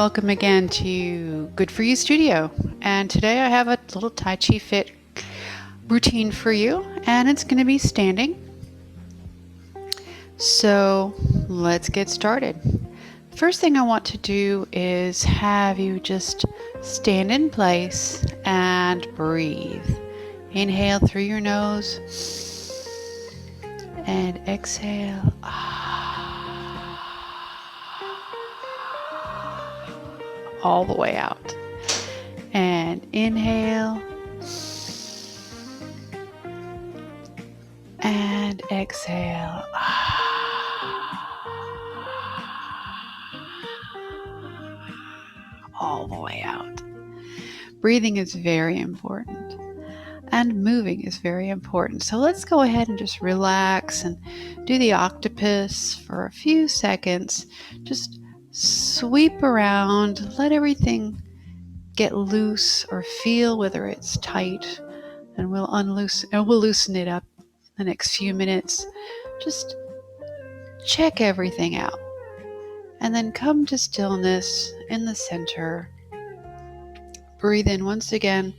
welcome again to Good For You Studio. And today I have a little Tai Chi Fit routine for you, and it's going to be standing. So let's get started. First thing I want to do is have you just stand in place and breathe. Inhale through your nose and exhale. All the way out. And inhale and exhale. All the way out. Breathing is very important, and moving is very important. So let's go ahead and just relax and do the octopus for a few seconds. Just sweep around, let everything get loose or feel whether it's tight, and we'll loosen it up the next few minutes. Just check everything out and then come to stillness in the center. Breathe in once again.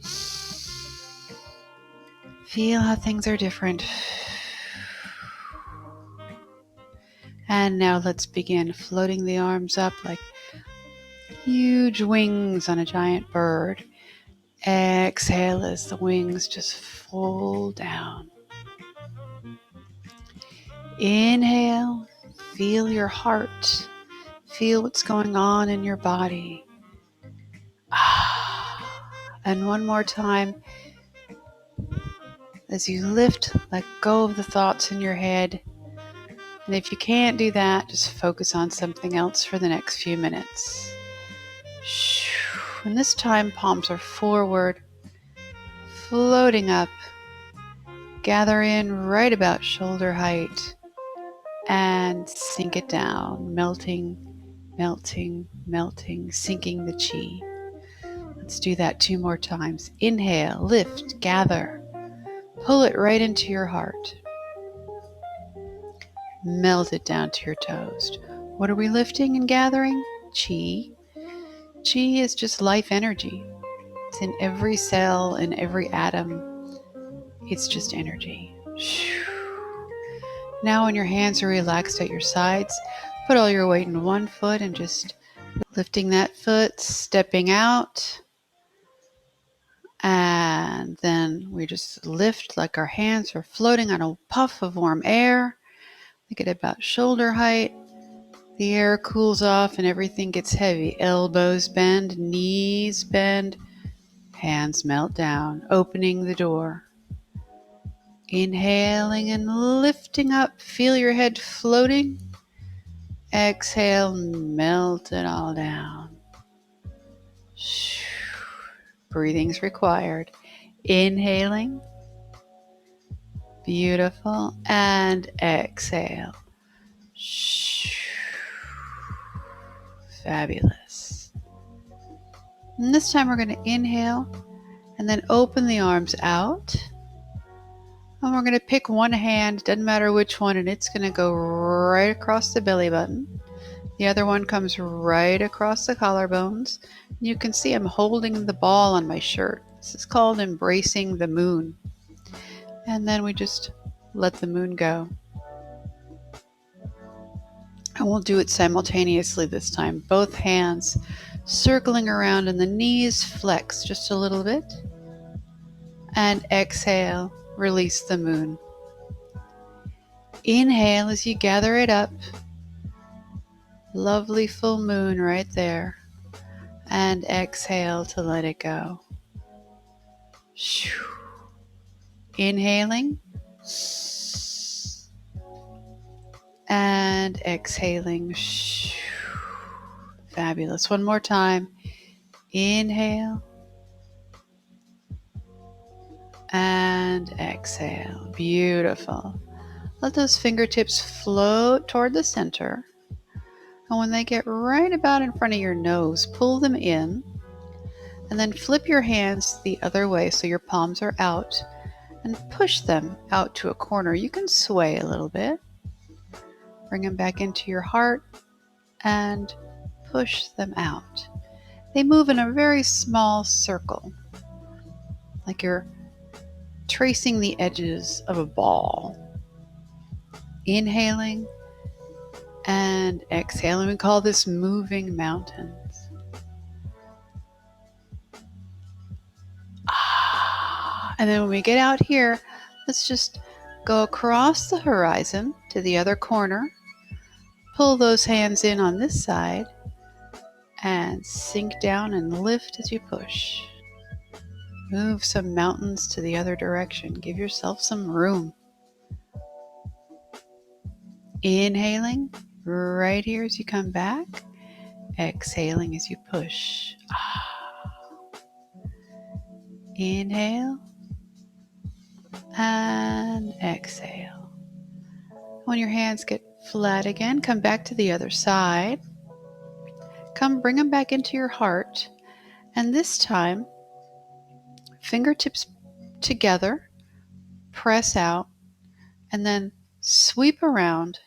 Feel how things are different. And now let's begin floating the arms up like huge wings on a giant bird. Exhale as the wings just fold down. Inhale, feel your heart. Feel what's going on in your body. And one more time, as you lift, let go of the thoughts in your head. And if you can't do that, just focus on something else for the next few minutes. And this time, palms are forward, floating up. Gather in right about shoulder height and sink it down, melting, melting, melting, sinking the chi. Let's do that 2 more times. Inhale, lift, gather. Pull it right into your heart. Melt it down to your toes. What are we lifting and gathering? Chi. Chi is just life energy. It's in every cell, in every atom. It's just energy. Now when your hands are relaxed at your sides, put all your weight in one foot and just lifting that foot, stepping out. And then we just lift like our hands are floating on a puff of warm air. We get about shoulder height. The air cools off and everything gets heavy. Elbows bend, knees bend, hands melt down, opening the door. Inhaling and lifting up. Feel your head floating. Exhale, melt it all down. Breathing's required. Inhaling. Beautiful. And exhale. Fabulous. And this time we're going to inhale and then open the arms out. And we're going to pick one hand, doesn't matter which one, and it's going to go right across the belly button. The other one comes right across the collarbones. You can see I'm holding the ball on my shirt. This is called embracing the moon. And then we just let the moon go. And we'll do it simultaneously this time. Both hands circling around and the knees flex just a little bit. And exhale, release the moon. Inhale as you gather it up. Lovely full moon right there. And exhale to let it go. Inhaling. And exhaling. Fabulous. One more time. Inhale. And exhale. Beautiful. Let those fingertips float toward the center. And when they get right about in front of your nose, pull them in. And then flip your hands the other way so your palms are out. And push them out to a corner. You can sway a little bit. Bring them back into your heart. And push them out. They move in a very small circle, like you're tracing the edges of a ball. Inhaling and exhaling. We call this moving mountains. And then when we get out here, let's just go across the horizon to the other corner. Pull those hands in on this side and sink down and lift as you push. Move some mountains to the other direction. Give yourself some room. Inhaling right here as you come back. Exhaling as you push. Inhale and exhale. When your hands get flat again, come back to the other side. Bring them back into your heart. And this time, fingertips together, press out, and then sweep around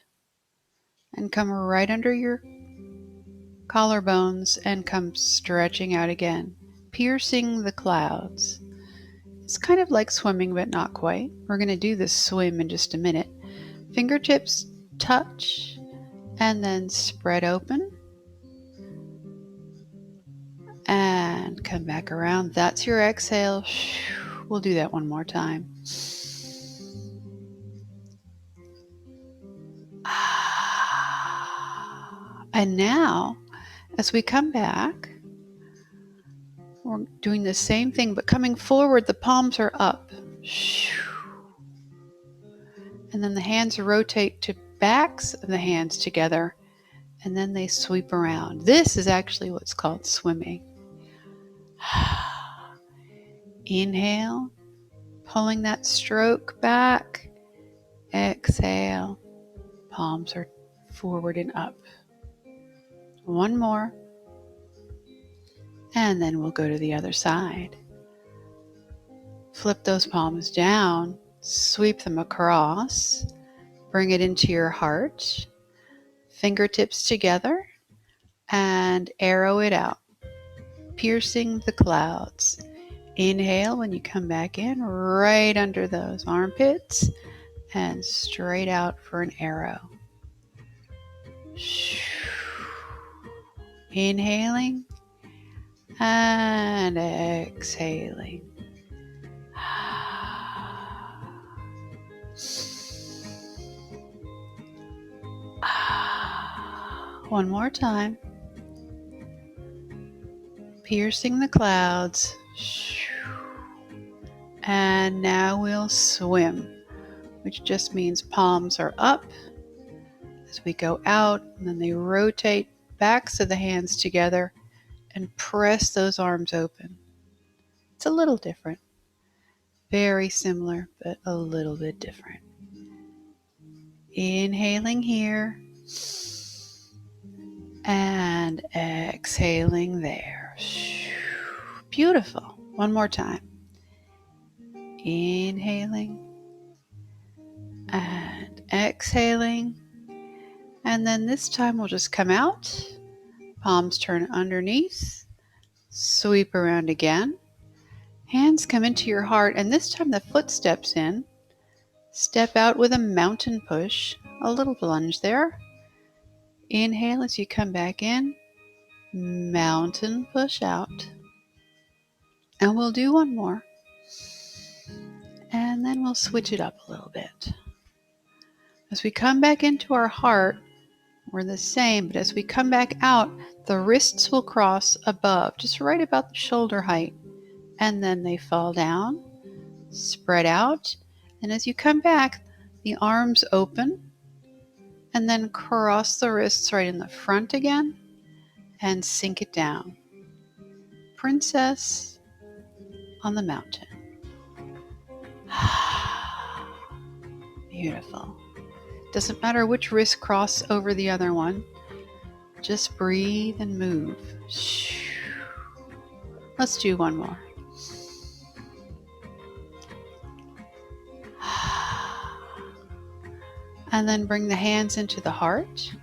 and come right under your collarbones and come stretching out again, piercing the clouds. It's kind of like swimming, but not quite. We're going to do this swim in just a minute. Fingertips touch and then spread open and come back around. That's your exhale. We'll do that one more time. And now, as we come back, we're doing the same thing, but coming forward, the palms are up. And then the hands rotate to backs of the hands together, and then they sweep around. This is actually what's called swimming. Inhale, pulling that stroke back. Exhale, palms are forward and up. One more. And then we'll go to the other side. Flip those palms down, sweep them across, bring it into your heart, fingertips together, and arrow it out, piercing the clouds. Inhale when you come back in, right under those armpits, and straight out for an arrow. Inhaling and exhaling. One more time. Piercing the clouds. And now we'll swim, which just means palms are up as we go out, and then they rotate backs of the hands together and press those arms open. It's a little different. Very similar, but a little bit different. Inhaling here and exhaling there. Beautiful. One more time. Inhaling and exhaling. And then this time we'll just come out. Palms turn underneath. Sweep around again. Hands come into your heart, and this time the foot steps in. Step out with a mountain push. A little lunge there. Inhale as you come back in. Mountain push out. And we'll do one more. And then we'll switch it up a little bit. As we come back into our heart, we're the same, but as we come back out, the wrists will cross above, just right about the shoulder height. And then they fall down, spread out. And as you come back, the arms open, and then cross the wrists right in the front again, and sink it down. Princess on the mountain. Beautiful. Doesn't matter which wrist cross over the other one. Just breathe and move. Let's do one more. And then bring the hands into the heart.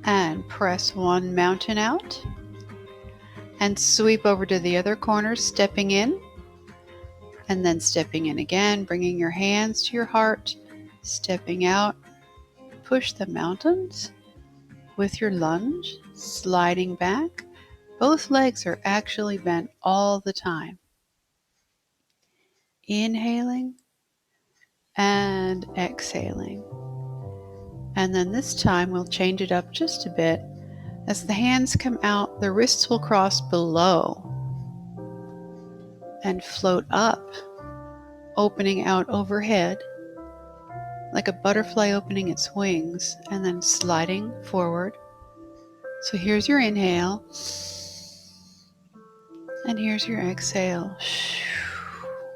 and press one mountain out and sweep over to the other corner, stepping in and then stepping in again, bringing your hands to your heart, stepping out. Push the mountains with your lunge, sliding back. Both legs are actually bent all the time. Inhaling and exhaling. And then this time we'll change it up just a bit. As the hands come out, the wrists will cross below and float up, opening out overhead like a butterfly opening its wings and then sliding forward. So here's your inhale, and here's your exhale.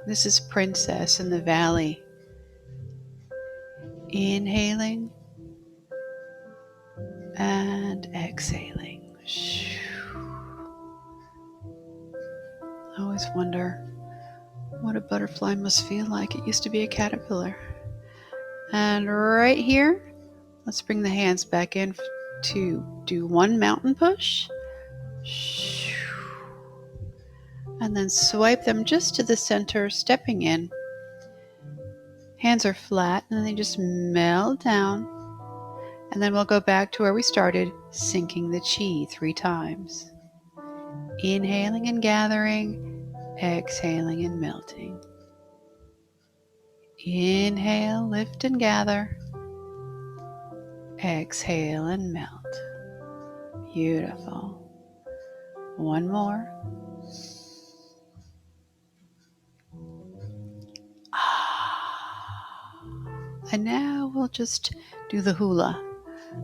This is Princess in the Valley. Inhaling and exhaling. I always wonder what a butterfly must feel like. It used to be a caterpillar. And right here, let's bring the hands back in to do one mountain push. And then swipe them just to the center, stepping in. Hands are flat and they just melt down. And then we'll go back to where we started, sinking the chi 3 times. Inhaling and gathering, exhaling and melting. Inhale, lift and gather. Exhale and melt. Beautiful. One more. And now we'll just do the hula.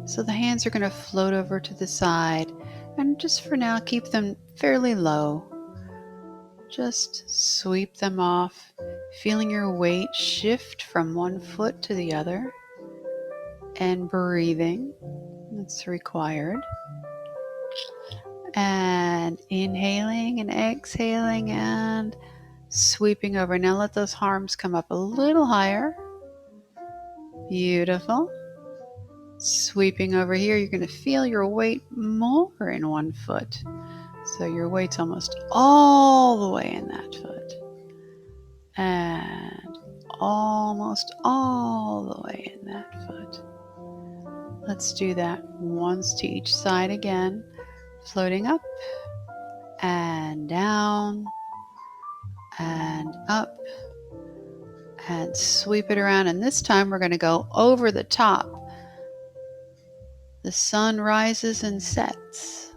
So the hands are going to float over to the side, and just for now keep them fairly low. Just sweep them off, feeling your weight shift from one foot to the other, and breathing. That's required. And inhaling and exhaling and sweeping over. Now let those arms come up a little higher. Beautiful. Sweeping over here, you're going to feel your weight more in one foot. So your weight's almost all the way in that foot. And almost all the way in that foot. Let's do that once to each side again. Floating up and down and up and sweep it around. And this time we're going to go over the top. The sun rises and sets.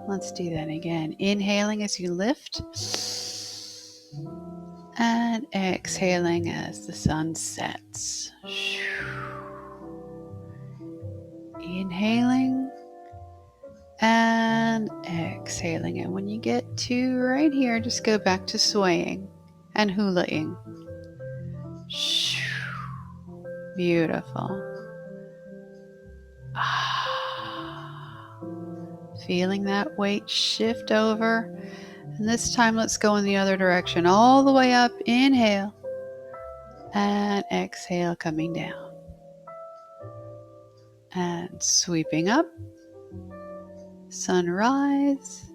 Let's do that again. Inhaling as you lift and exhaling as the sun sets. Inhaling and exhaling. And when you get to right here, just go back to swaying and hulaing. Beautiful. Feeling that weight shift over. And this time let's go in the other direction. All the way up. Inhale. And exhale, coming down. And sweeping up. Sunrise.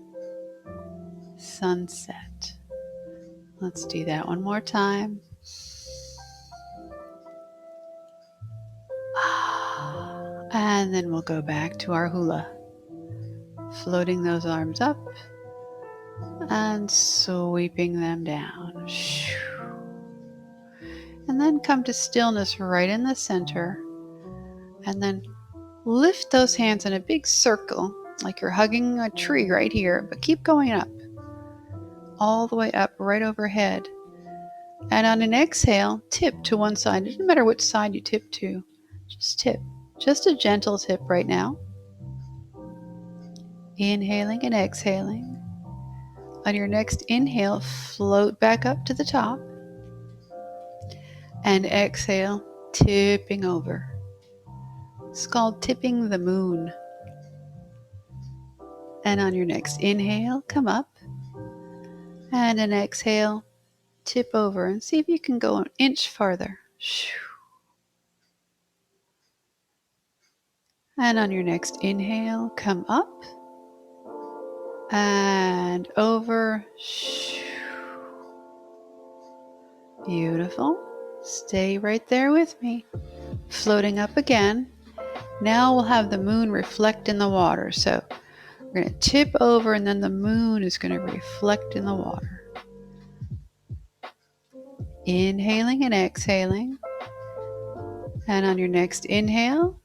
Sunset. Let's do that one more time. And then we'll go back to our hula. Floating those arms up and sweeping them down. And then come to stillness right in the center. And then lift those hands in a big circle, like you're hugging a tree right here, but keep going up. All the way up, right overhead. And on an exhale, tip to one side. It doesn't matter which side you tip to. Just tip. Just a gentle tip right now. Inhaling and exhaling. On your next inhale, float back up to the top. And exhale, tipping over. It's called tipping the moon. And on your next inhale, come up. And an exhale, tip over. And see if you can go an inch farther. And on your next inhale, come up and over. Beautiful. Stay right there with me. Floating up again. Now we'll have the moon reflect in the water. So we're going to tip over and then the moon is going to reflect in the water. Inhaling and exhaling. And on your next inhale,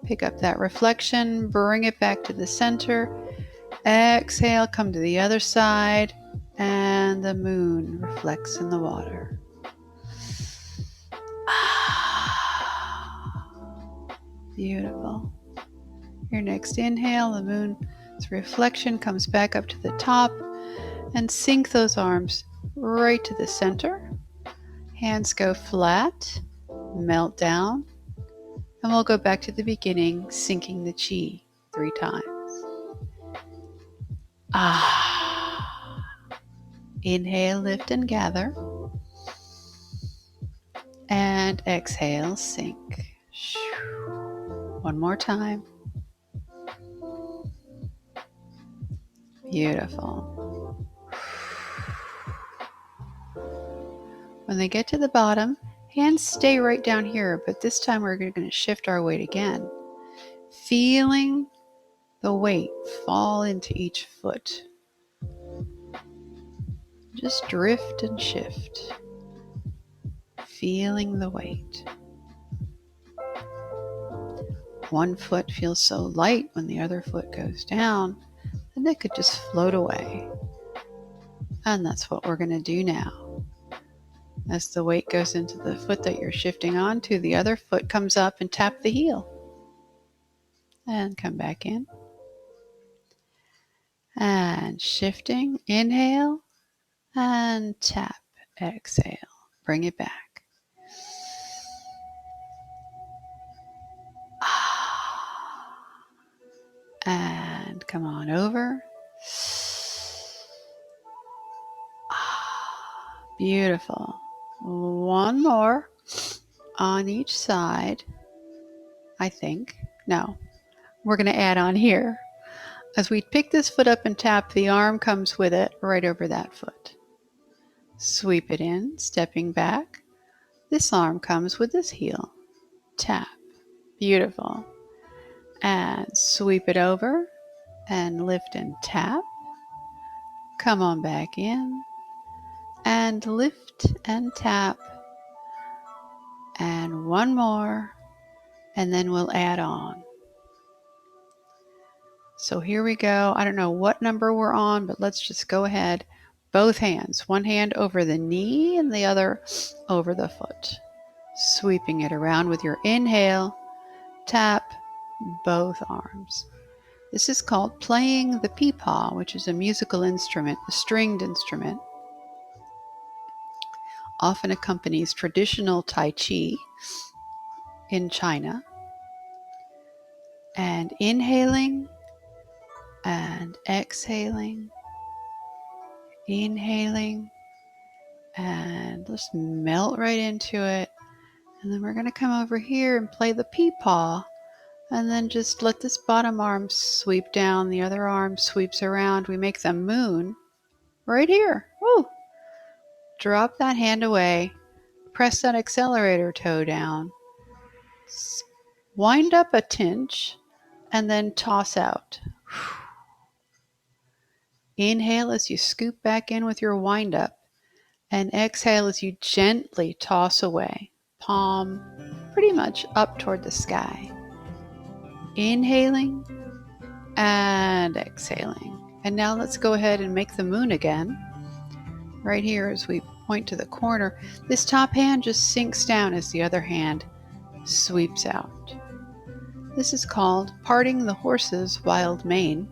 pick up that reflection, bring it back to the center. Exhale, come to the other side, and the moon reflects in the water. Beautiful. Your next inhale, the moon's reflection comes back up to the top, and sink those arms right to the center. Hands go flat, melt down, and we'll go back to the beginning, sinking the chi 3 times. Inhale, lift and gather. And exhale, sink. One more time. Beautiful. When they get to the bottom, hands stay right down here, but this time we're going to shift our weight again. Feeling the weight fall into each foot. Just drift and shift. Feeling the weight. One foot feels so light when the other foot goes down, then they could just float away. And that's what we're going to do now. As the weight goes into the foot that you're shifting onto, the other foot comes up and tap the heel. And come back in. And shifting, inhale, and tap, exhale. Bring it back. And come on over. Beautiful. One more on each side, I think. No, we're going to add on here. As we pick this foot up and tap, the arm comes with it right over that foot. Sweep it in, stepping back. This arm comes with this heel. Tap. Beautiful. And sweep it over and lift and tap. Come on back in and lift and tap. And one more, and then we'll add on. So here we go. I don't know what number we're on, but let's just go ahead. Both hands, one hand over the knee and the other over the foot. Sweeping it around with your inhale, tap both arms. This is called playing the peepaw, which is a musical instrument, a stringed instrument. Often accompanies traditional Tai Chi in China. And inhaling and exhaling. Inhaling and just melt right into it. And then we're going to come over here and play the peepaw. And then just let this bottom arm sweep down. The other arm sweeps around. We make the moon right here. Woo! Drop that hand away. Press that accelerator toe down. Wind up a tinch and then toss out. Inhale as you scoop back in with your wind up. And exhale as you gently toss away. Palm pretty much up toward the sky. Inhaling and exhaling. And now let's go ahead and make the moon again. Right here as we point to the corner, this top hand just sinks down as the other hand sweeps out. This is called parting the horse's wild mane,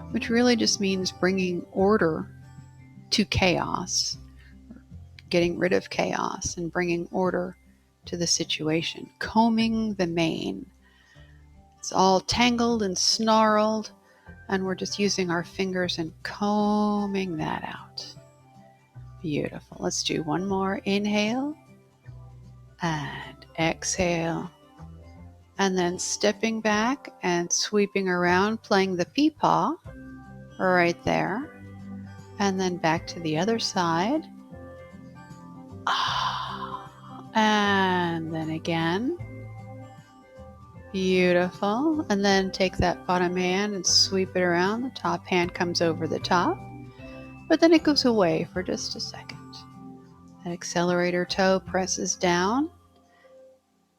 which really just means bringing order to chaos, getting rid of chaos and bringing order to the situation, combing the mane. It's all tangled and snarled, and we're just using our fingers and combing that out. Beautiful. Let's do one more. Inhale and exhale and then stepping back and sweeping around, playing the peepaw right there, and then back to the other side. And then again. Beautiful. And then take that bottom hand and sweep it around. The top hand comes over the top, but then it goes away for just a second. That accelerator toe presses down.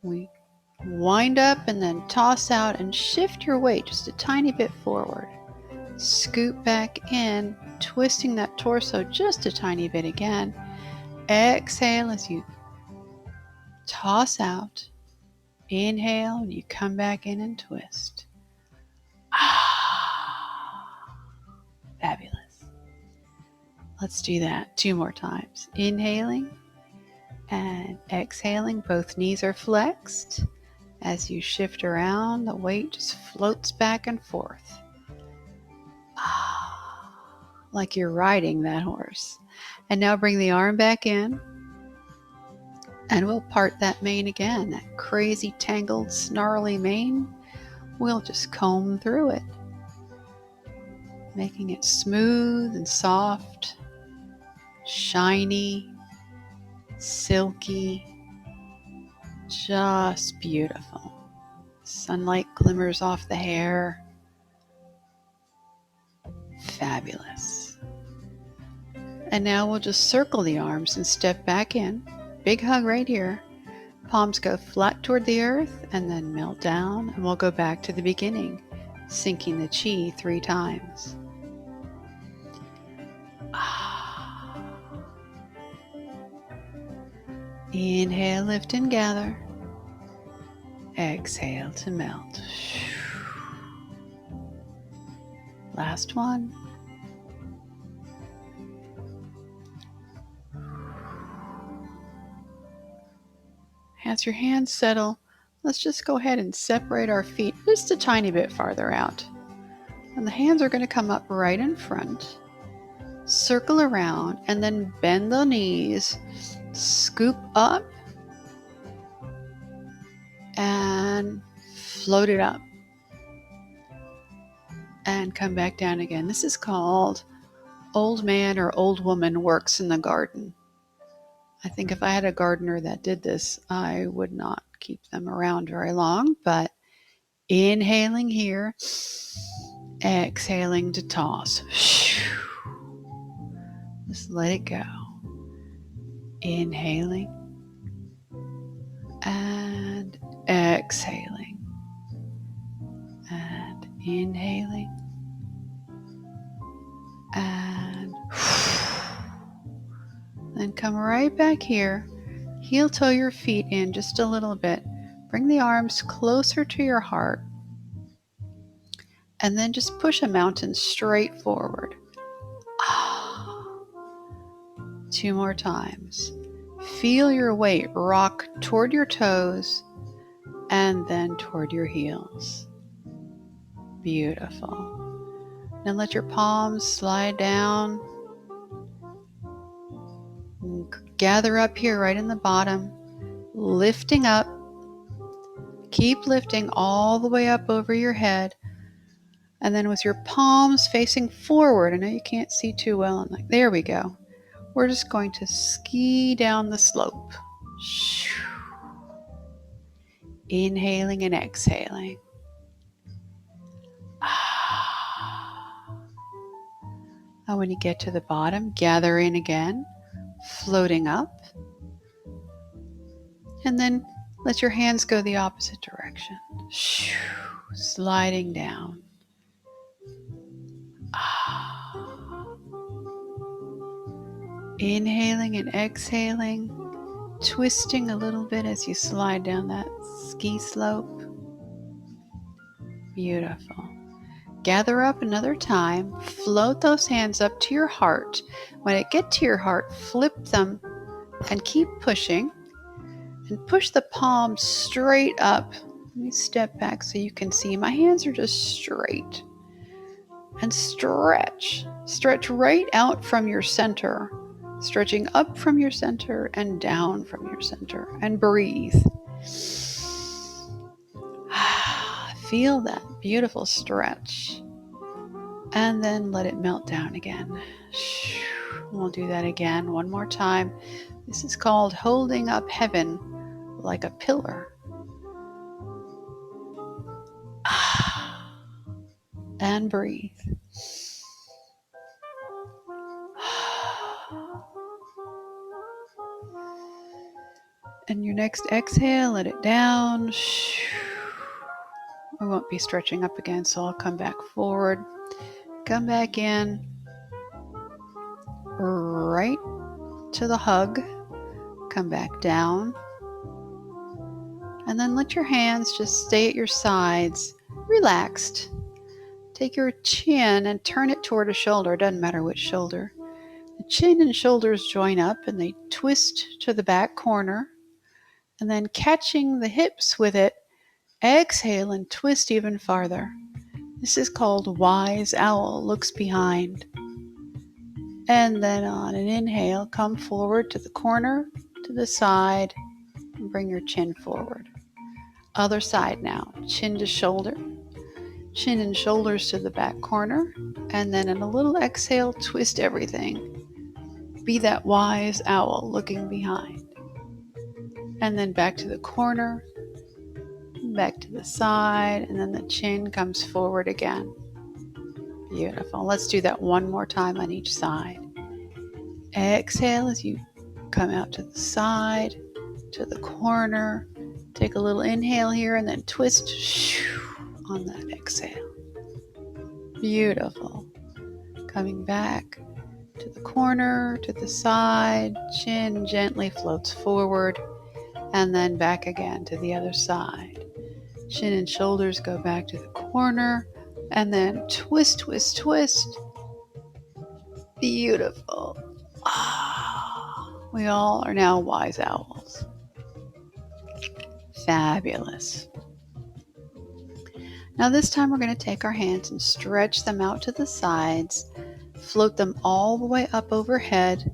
We wind up and then toss out and shift your weight just a tiny bit forward. Scoot back in, twisting that torso just a tiny bit again. Exhale as you toss out. Inhale and you come back in and twist. Fabulous. Let's do that 2 more times. Inhaling and exhaling. Both knees are flexed. As you shift around, the weight just floats back and forth. Like you're riding that horse. And now bring the arm back in. And we'll part that mane again. That crazy, tangled, snarly mane. We'll just comb through it, making it smooth and soft, shiny, silky, just beautiful. Sunlight glimmers off the hair. Fabulous. And now we'll just circle the arms and step back in. Big hug right here. Palms go flat toward the earth and then melt down, and we'll go back to the beginning, sinking the chi 3 times. Inhale, lift and gather. Exhale to melt. Last one. As your hands settle, let's just go ahead and separate our feet just a tiny bit farther out. And the hands are going to come up right in front, circle around, and then bend the knees, scoop up, and float it up. And come back down again. This is called old man or old woman works in the garden. I think if I had a gardener that did this, I would not keep them around very long, but inhaling here, exhaling to toss. Just let it go. Inhaling and exhaling and inhaling and then come right back here. Heel toe your feet in just a little bit. Bring the arms closer to your heart. And then just push a mountain straight forward. 2 more times. Feel your weight rock toward your toes and then toward your heels. Beautiful. Now let your palms slide down. Gather up here right in the bottom, lifting up. Keep lifting all the way up over your head. And then with your palms facing forward, I know you can't see too well. There we go. We're just going to ski down the slope. Inhaling and exhaling. And when you get to the bottom, gather in again, floating up. And then let your hands go the opposite direction. Sliding down. Inhaling and exhaling, twisting a little bit as you slide down that ski slope. Beautiful. Gather up another time, float those hands up to your heart. When it gets to your heart, flip them and keep pushing. And push the palms straight up. Let me step back so you can see. My hands are just straight. And stretch. Stretch right out from your center. Stretching up from your center and down from your center. And breathe. Feel that beautiful stretch. And then let it melt down again. We'll do that again one more time. This is called holding up heaven like a pillar. And breathe. And your next exhale, let it down. I won't be stretching up again, so I'll come back forward. Come back in. Right to the hug. Come back down. And then let your hands just stay at your sides, relaxed. Take your chin and turn it toward a shoulder. It doesn't matter which shoulder. The chin and shoulders join up and they twist to the back corner. And then catching the hips with it, exhale and twist even farther. This is called wise owl, looks behind. And then on an inhale, come forward to the corner, to the side, and bring your chin forward. Other side now, chin to shoulder, chin and shoulders to the back corner, and then in a little exhale, twist everything. Be that wise owl looking behind. And then back to the corner, back to the side, and then the chin comes forward again. Beautiful. Let's do that one more time on each side. Exhale as you come out to the side, to the corner. Take a little inhale here and then twist on that exhale. Beautiful. Coming back to the corner, to the side, chin gently floats forward, and then back again to the other side. Chin and shoulders go back to the corner, and then twist, twist, twist. Beautiful. We all are now wise owls. Fabulous. Now this time we're going to take our hands and stretch them out to the sides, float them all the way up overhead,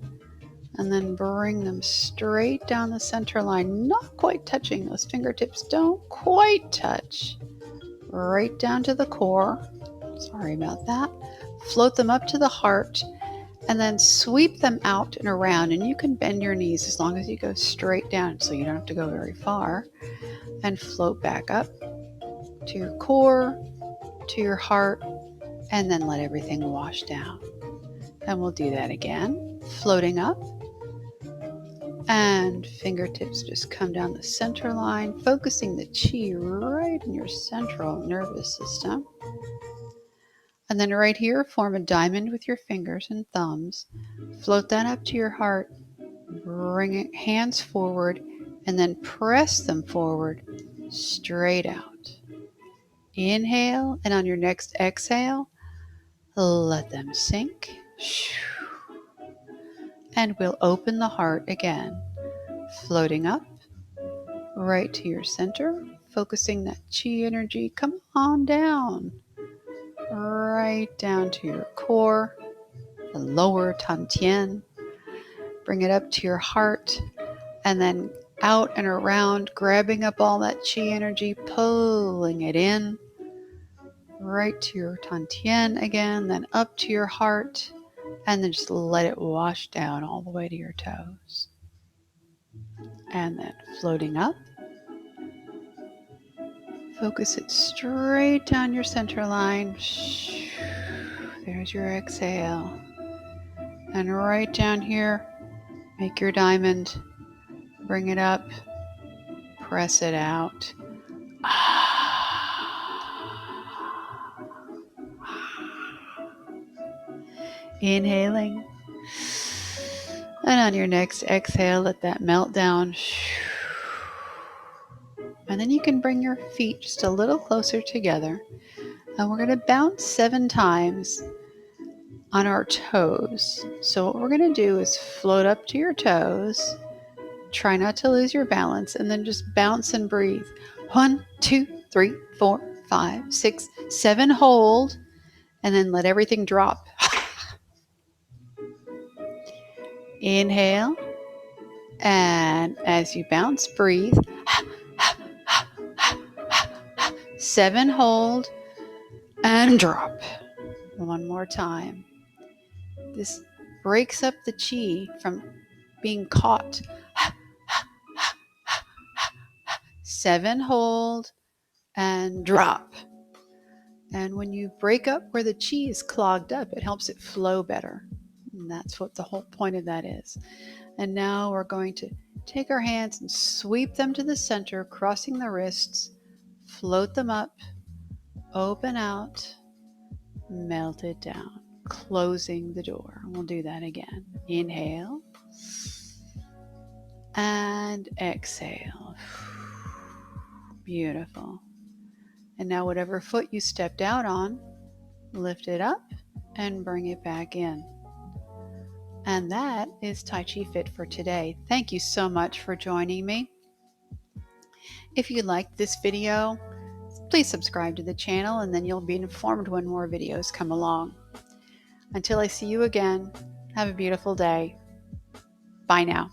and then bring them straight down the center line, not quite touching. Those fingertips don't quite touch. Right down to the core. Sorry about that. Float them up to the heart, and then sweep them out and around. And you can bend your knees as long as you go straight down, so you don't have to go very far. And float back up to your core, to your heart, and then let everything wash down. And we'll do that again. Floating up, and fingertips just come down the center line, focusing the chi right in your central nervous system. And then right here, form a diamond with your fingers and thumbs. Float that up to your heart. Bring it hands forward, and then press them forward, straight out. Inhale, and on your next exhale, let them sink. And we'll open the heart again, floating up, right to your center, focusing that chi energy. Come on down, right down to your core, the lower Tantien. Bring it up to your heart, and then out and around, grabbing up all that chi energy, pulling it in, right to your Tantien again, then up to your heart, and then just let it wash down all the way to your toes. And then floating up, focus it straight down your center line. There's your exhale. And right down here, make your diamond, bring it up, press it out. Inhaling. And on your next exhale, let that melt down. And then you can bring your feet just a little closer together. And we're going to bounce 7 times on our toes. So what we're going to do is float up to your toes. Try not to lose your balance, and then just bounce and breathe. 1, 2, 3, 4, 5, 6, 7. Hold, and then let everything drop. Inhale, and as you bounce, breathe. 7, hold, and drop. One more time. This breaks up the chi from being caught. 7, hold, and drop. And when you break up where the chi is clogged up, it helps it flow better. And that's what the whole point of that is. And now we're going to take our hands and sweep them to the center, crossing the wrists, float them up, open out, melt it down, closing the door. We'll do that again. Inhale and exhale. Beautiful. And now whatever foot you stepped out on, lift it up and bring it back in. And that is Tai Chi Fit for today. Thank you so much for joining me. If you liked this video, please subscribe to the channel and then you'll be informed when more videos come along. Until I see you again, have a beautiful day. Bye now.